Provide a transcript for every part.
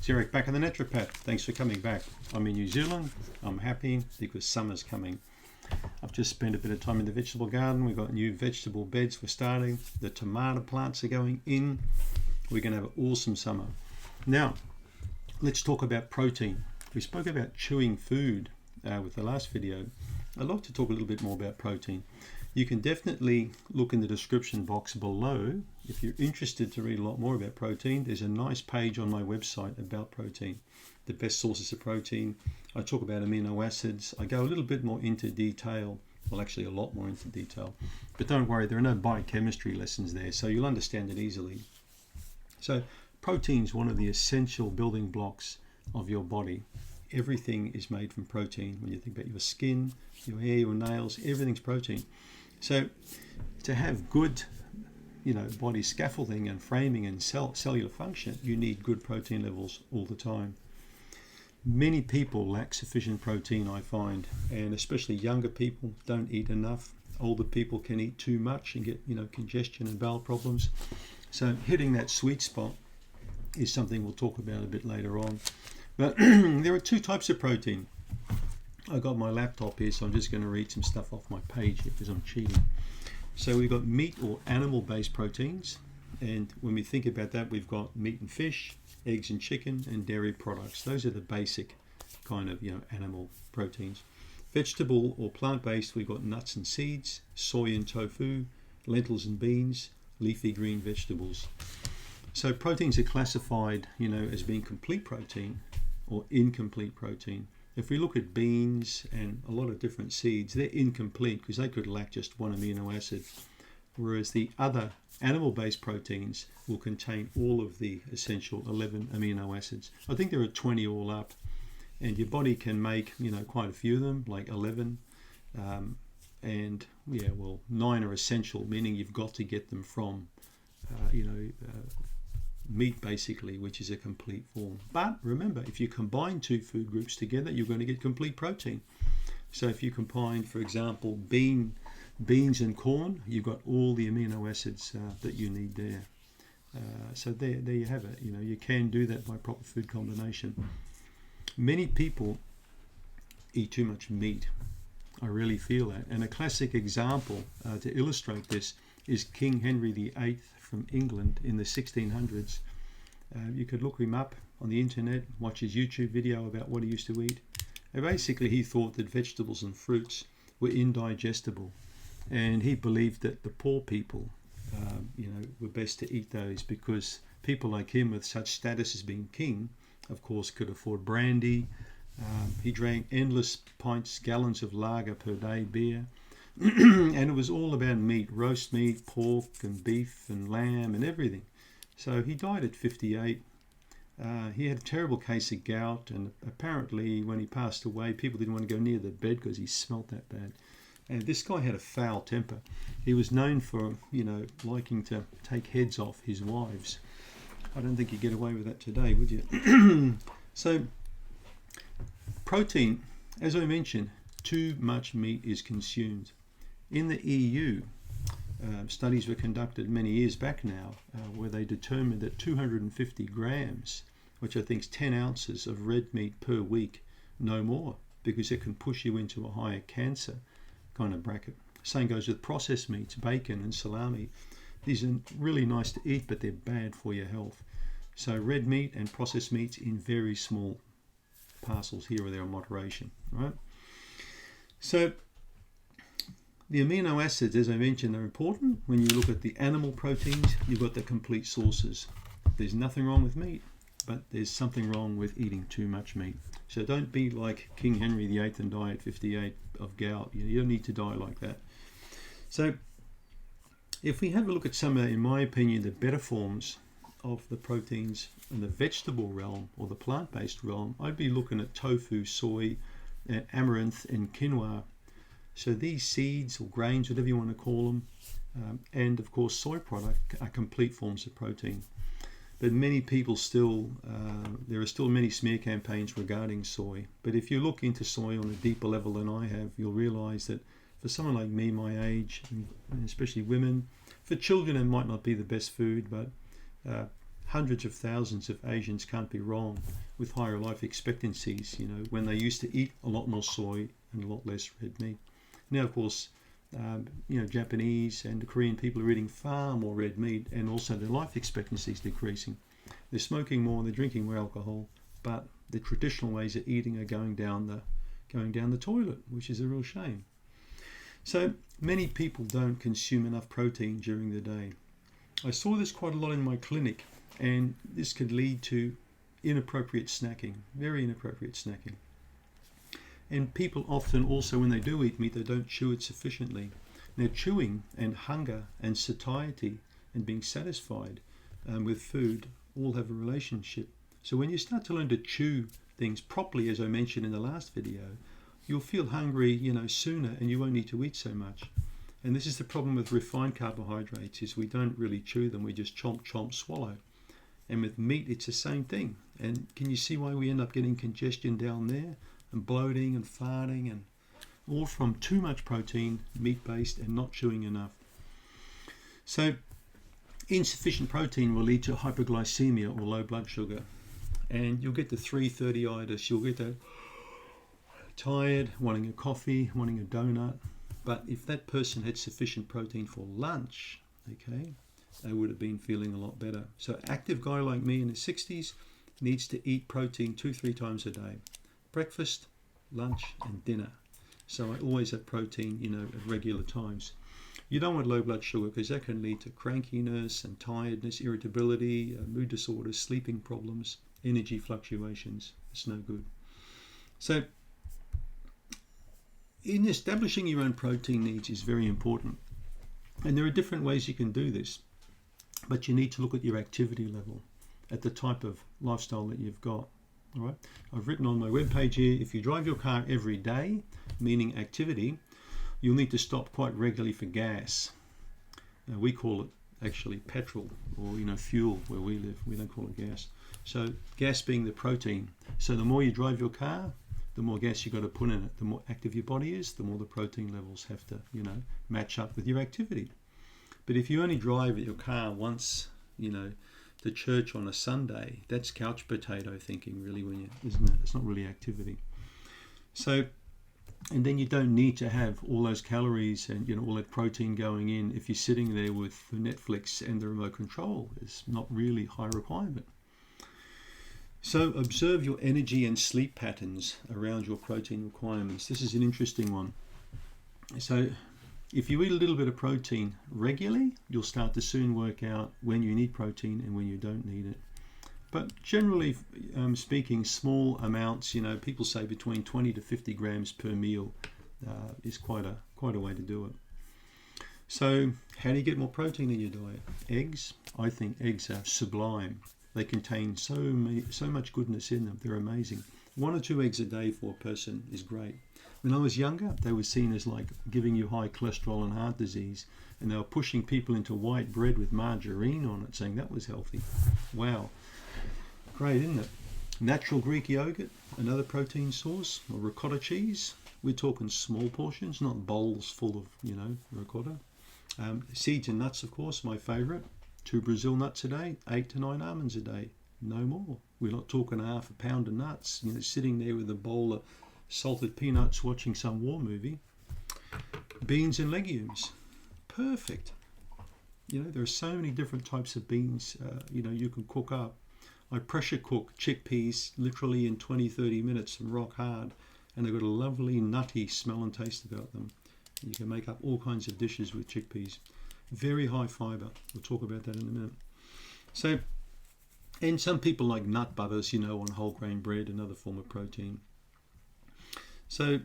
It's Eric back in the Naturopath. Thanks for coming back. I'm in New Zealand. I'm happy because summer's coming. I've just spent a bit of time in the vegetable garden. We've got new vegetable beds for starting. The tomato plants are going in. We're going to have an awesome summer. Now, let's talk about protein. We spoke about chewing food with the last video. I'd like to talk a little bit more about protein. You can definitely look in the description box below. If you're interested to read a lot more about protein, there's a nice page on my website about protein, the best sources of protein. I talk about amino acids. I go a little bit more into detail, well, actually a lot more into detail. But don't worry, there are no biochemistry lessons there, so you'll understand it easily. So protein is one of the essential building blocks of your body. Everything is made from protein. When you think about your skin, your hair, your nails, everything's protein. So to have good, body scaffolding and framing and cellular function, you need good protein levels all the time. Many people lack sufficient protein, I find, and especially younger people don't eat enough. Older people can eat too much and get, congestion and bowel problems. So hitting that sweet spot is something we'll talk about a bit later on. But there are two types of protein. I got my laptop here, so I'm just going to read some stuff off my page here because I'm cheating. So we've got meat or animal-based proteins, and when we think about that, we've got meat and fish, eggs and chicken, and dairy products. Those are the basic kind of animal proteins. Vegetable or plant-based, we've got nuts and seeds, soy and tofu, lentils and beans, leafy green vegetables. So proteins are classified, as being complete protein or incomplete protein. If we look at beans and a lot of different seeds, they're incomplete because they could lack just one amino acid, whereas the other animal-based proteins will contain all of the essential 11 amino acids. I think there are 20 all up, and your body can make quite a few of them, like 11, and 9 are essential, meaning you've got to get them from meat basically, which is a complete form. But remember, if you combine two food groups together, you're going to get complete protein. So if you combine, for example, beans and corn, you've got all the amino acids that you need there. So there you have it. You can do that by proper food combination. Many people eat too much meat. I really feel that. And a classic example to illustrate this is King Henry VIII from England in the 1600s. You could look him up on the internet, watch his YouTube video about what he used to eat. And basically, he thought that vegetables and fruits were indigestible, and he believed that the poor people, were best to eat those because people like him with such status as being king, of course, could afford brandy. He drank endless pints, gallons of lager per day, beer. And it was all about meat, roast meat, pork and beef and lamb and everything. So he died at 58. He had a terrible case of gout, and apparently when he passed away, people didn't want to go near the bed because he smelt that bad. And this guy had a foul temper. He was known for, liking to take heads off his wives. I don't think you'd get away with that today, would you? So protein, as I mentioned, too much meat is consumed. In the EU, studies were conducted many years back now where they determined that 250 grams, which I think is 10 ounces of red meat per week, no more, because it can push you into a higher cancer kind of bracket. Same goes with processed meats, bacon and salami. These are really nice to eat, but they're bad for your health. So red meat and processed meats in very small parcels here or there in moderation, right? So the amino acids, as I mentioned, are important. When you look at the animal proteins, you've got the complete sources. There's nothing wrong with meat, but there's something wrong with eating too much meat. So don't be like King Henry VIII and die at 58 of gout. You don't need to die like that. So if we have a look at some, in my opinion, the better forms of the proteins in the vegetable realm or the plant-based realm, I'd be looking at tofu, soy, amaranth and quinoa. So these seeds or grains, whatever you want to call them, and of course soy product are complete forms of protein. But many people still, there are still many smear campaigns regarding soy. But if you look into soy on a deeper level than I have, you'll realize that for someone like me, my age, and especially women, for children it might not be the best food, but hundreds of thousands of Asians can't be wrong with higher life expectancies, when they used to eat a lot more soy and a lot less red meat. Now, of course, Japanese and Korean people are eating far more red meat, and also their life expectancy is decreasing. They're smoking more, they're drinking more alcohol, but the traditional ways of eating are going down the toilet, which is a real shame. So many people don't consume enough protein during the day. I saw this quite a lot in my clinic, and this could lead to inappropriate snacking, very inappropriate snacking. And people often also, when they do eat meat, they don't chew it sufficiently. Now, chewing and hunger and satiety and being satisfied with food all have a relationship. So when you start to learn to chew things properly, as I mentioned in the last video, you'll feel hungry, sooner, and you won't need to eat so much. And this is the problem with refined carbohydrates, is we don't really chew them, we just chomp, chomp, swallow. And with meat, it's the same thing. And can you see why we end up getting congestion down there and bloating and farting, and all from too much protein, meat-based, and not chewing enough? So insufficient protein will lead to hypoglycemia or low blood sugar. And you'll get the 3:30-itis, you'll get that tired, wanting a coffee, wanting a donut. But if that person had sufficient protein for lunch, they would have been feeling a lot better. So active guy like me in his 60s needs to eat protein 2-3 times a day. Breakfast, lunch, and dinner. So I always have protein, at regular times. You don't want low blood sugar, because that can lead to crankiness and tiredness, irritability, mood disorders, sleeping problems, energy fluctuations. It's no good. So in establishing your own protein needs is very important. And there are different ways you can do this. But you need to look at your activity level, at the type of lifestyle that you've got. All right. I've written on my webpage here, if you drive your car every day, meaning activity, you'll need to stop quite regularly for gas. Now, we call it actually petrol, or fuel where we live. We don't call it gas. So gas being the protein. So the more you drive your car, the more gas you've got to put in it. The more active your body is, the more the protein levels have to, match up with your activity. But if you only drive your car once, to church on a Sunday, that's couch potato thinking, really, isn't it? It's not really activity. So, and then you don't need to have all those calories and all that protein going in if you're sitting there with Netflix and the remote control. It's not really high requirement. So observe your energy and sleep patterns around your protein requirements. This is an interesting one. So if you eat a little bit of protein regularly, you'll start to soon work out when you need protein and when you don't need it. But generally speaking, small amounts, people say between 20 to 50 grams per meal is quite a way to do it. So how do you get more protein in your diet? Eggs. I think eggs are sublime. They contain so much goodness in them. They're amazing. 1 or 2 eggs a day for a person is great. When I was younger, they were seen as like giving you high cholesterol and heart disease, and they were pushing people into white bread with margarine on it, saying that was healthy. Wow. Great, isn't it? Natural Greek yogurt, another protein source, or ricotta cheese. We're talking small portions, not bowls full of, ricotta. Seeds and nuts, of course, my favorite. 2 Brazil nuts a day, 8 to 9 almonds a day, no more. We're not talking half a pound of nuts, sitting there with a bowl of salted peanuts watching some war movie. Beans and legumes, perfect. There are so many different types of beans, you can cook up. I pressure cook chickpeas literally in 20-30 minutes and rock hard, and they've got a lovely nutty smell and taste about them. You can make up all kinds of dishes with chickpeas. Very high fiber. We'll talk about that in a minute. So, and some people like nut butters, on whole grain bread, another form of protein. So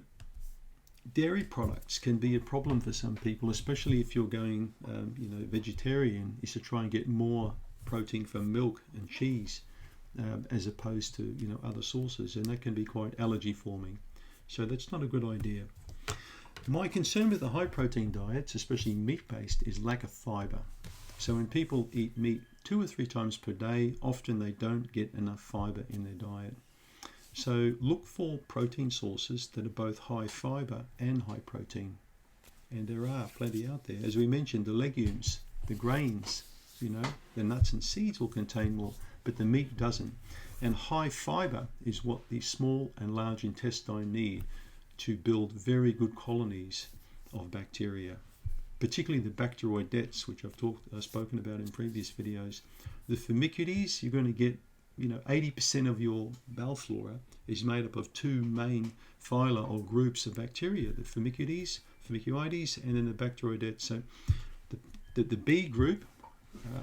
dairy products can be a problem for some people, especially if you're going, vegetarian, is to try and get more protein from milk and cheese as opposed to, other sources, and that can be quite allergy forming. So that's not a good idea. My concern with the high protein diets, especially meat-based, is lack of fiber. So when people eat meat 2 or 3 times per day, often they don't get enough fiber in their diet. So look for protein sources that are both high fiber and high protein. And there are plenty out there. As we mentioned, the legumes, the grains, the nuts and seeds will contain more, but the meat doesn't. And high fiber is what the small and large intestine need to build very good colonies of bacteria, particularly the Bacteroidetes, which I've spoken about in previous videos. The Firmicutes, you're going to get 80% of your bowel flora is made up of two main phyla or groups of bacteria, the Firmicutes, and then the Bacteroidetes. So the B group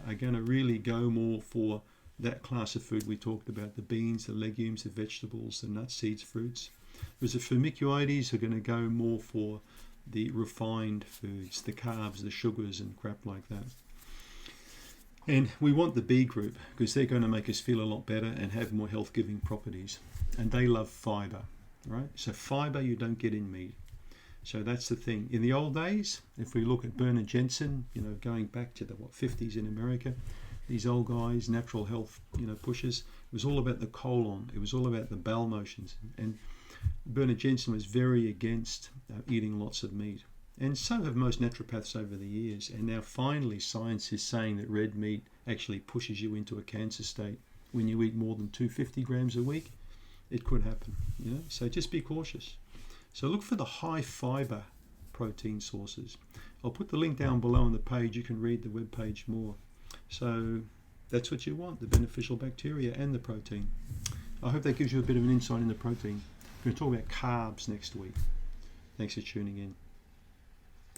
are going to really go more for that class of food we talked about, the beans, the legumes, the vegetables, the nuts, seeds, fruits. Whereas the Firmicutes are going to go more for the refined foods, the carbs, the sugars and crap like that. And we want the B group because they're going to make us feel a lot better and have more health-giving properties. And they love fiber, right? So fiber you don't get in meat. So that's the thing. In the old days, if we look at Bernard Jensen, going back to the 50s in America, these old guys, natural health, pushers, it was all about the colon. It was all about the bowel motions. And Bernard Jensen was very against eating lots of meat. And so have most naturopaths over the years. And now finally science is saying that red meat actually pushes you into a cancer state. When you eat more than 250 grams a week, it could happen. So just be cautious. So look for the high fiber protein sources. I'll put the link down below on the page. You can read the web page more. So that's what you want, the beneficial bacteria and the protein. I hope that gives you a bit of an insight into protein. We're going to talk about carbs next week. Thanks for tuning in.